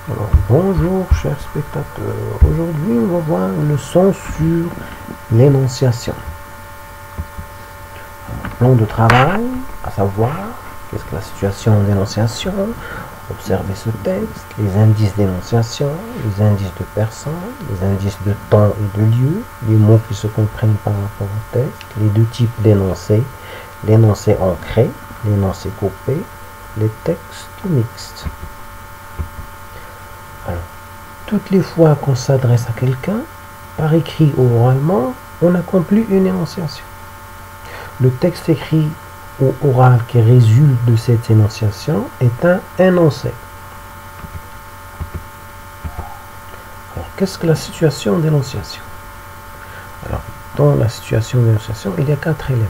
Alors, bonjour chers spectateurs, aujourd'hui on va voir une leçon sur l'énonciation. Plan de travail, à savoir, qu'est-ce que la situation d'énonciation, observer ce texte, les indices d'énonciation, les indices de personne, les indices de temps et de lieu, les mots qui se comprennent par rapport au texte, les deux types d'énoncés, l'énoncé ancré, l'énoncé coupé, les textes mixtes. Alors, toutes les fois qu'on s'adresse à quelqu'un, par écrit ou oralement, on accomplit une énonciation. Le texte écrit ou oral qui résulte de cette énonciation est un énoncé. Alors, qu'est-ce que la situation d'énonciation? Alors, dans la situation d'énonciation, il y a 4 éléments.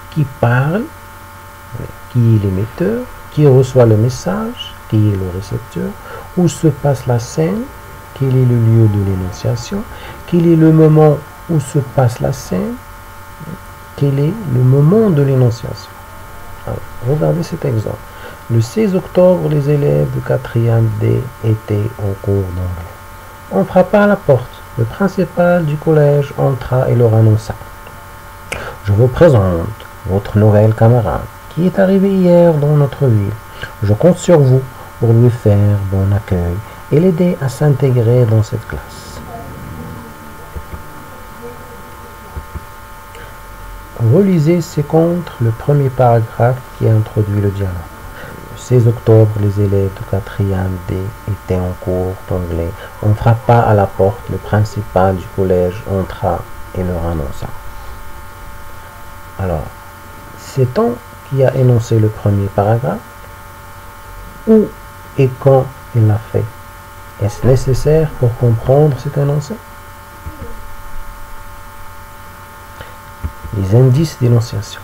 Qui parle, qui est l'émetteur, qui reçoit le message, qui est le récepteur, où se passe la scène, quel est le lieu de l'énonciation, quel est le moment où se passe la scène, quel est le moment de l'énonciation. Regardez cet exemple. Le 16 octobre, les élèves de 4e D étaient en cours d'anglais. On frappa à la porte. Le principal du collège entra et leur annonça: « Je vous présente votre nouvelle camarade qui est arrivé hier dans notre ville. Je compte sur vous pour lui faire bon accueil et l'aider à s'intégrer dans cette classe. » Relisez ci-contre le premier paragraphe qui introduit le dialogue. Le 16 octobre, les élèves de 4e D étaient en cours d'anglais. On frappa à la porte. Le principal du collège entra et leur annonça. Alors, sait-on qui a énoncé le premier paragraphe? Où et quand il l'a fait? Est-ce nécessaire pour comprendre cet énoncé? Les indices d'énonciation.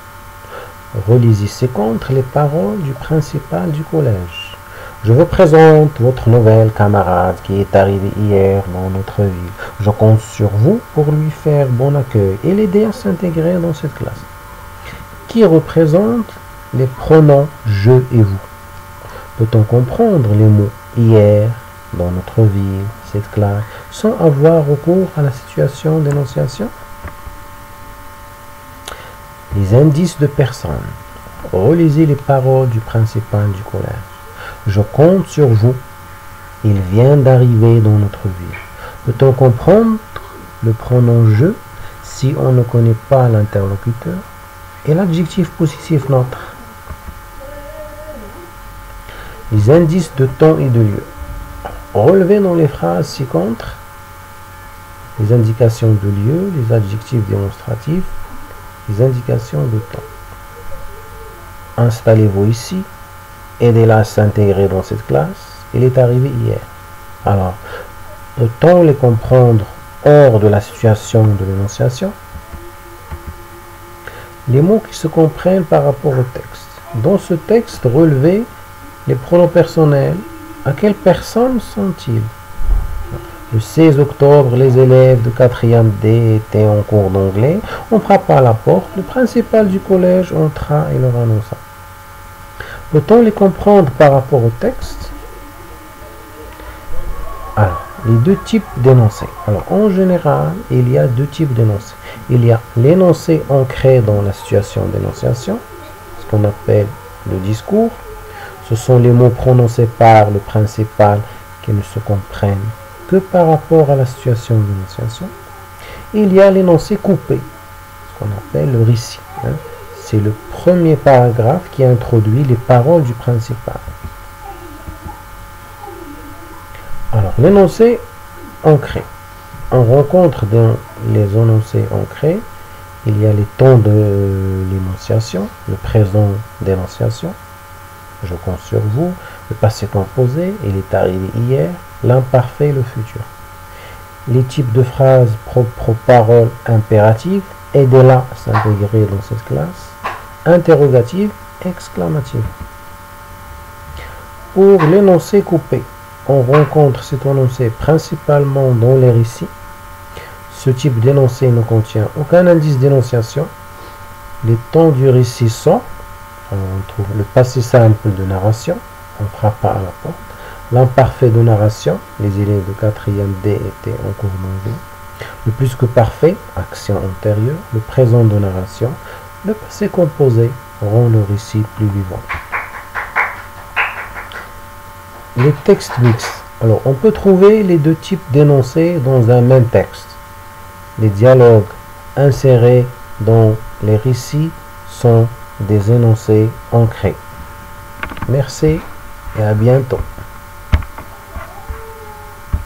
Relisez ci-contre les paroles du principal du collège. Je vous présente votre nouvelle camarade qui est arrivé hier dans notre ville. Je compte sur vous pour lui faire bon accueil et l'aider à s'intégrer dans cette classe. Qui représente les pronoms je et vous? Peut-on comprendre les mots hier, dans notre ville, cette classe, sans avoir recours à la situation d'énonciation? Les indices de personne. Relisez les paroles du principal du collège. Je compte sur vous. Il vient d'arriver dans notre ville. Peut-on comprendre le pronom je si on ne connaît pas l'interlocuteur? Et l'adjectif possessif notre. Les indices de temps et de lieu. Relevez dans les phrases ci-contre les indications de lieu, les adjectifs démonstratifs, les indications de temps. Installez-vous ici, aidez-la à s'intégrer dans cette classe. Il est arrivé hier. Alors, peut-on les comprendre hors de la situation de l'énonciation? Les mots qui se comprennent par rapport au texte. Dans ce texte, relevez les pronoms personnels. À quelle personne sont-ils? Le 16 octobre, les élèves de 4e D étaient en cours d'anglais. On frappa à la porte. Le principal du collège entra et leur annonça. Peut-on les comprendre par rapport au texte? Alors, les deux types d'énoncés. Alors, en général, il y a deux types d'énoncés. Il y a l'énoncé ancré dans la situation d'énonciation, ce qu'on appelle le discours. Ce sont les mots prononcés par le principal qui ne se comprennent que par rapport à la situation d'énonciation. Il y a l'énoncé coupé, ce qu'on appelle le récit. C'est le premier paragraphe qui introduit les paroles du principal. Alors, l'énoncé ancré. On rencontre dans les énoncés ancrés, il y a les temps de l'énonciation, le présent d'énonciation. Je compte sur vous. Le passé composé, il est arrivé hier. L'imparfait, le futur. Les types de phrases propres aux paroles impératives, aidez-la à s'intégrer dans cette classe. Interrogative, exclamative. Pour l'énoncé coupé, on rencontre cet énoncé principalement dans les récits. Ce type d'énoncé ne contient aucun indice d'énonciation. Les temps du récit sont, on trouve le passé simple de narration, on frappa à la porte. L'imparfait de narration, les élèves de 4e D étaient encore mauvais. Le plus que parfait, action antérieure. Le présent de narration, le passé composé rend le récit plus vivant. Les textes mixtes. Alors, on peut trouver les deux types d'énoncés dans un même texte. Les dialogues insérés dans les récits sont des énoncés ancrés. Merci et à bientôt.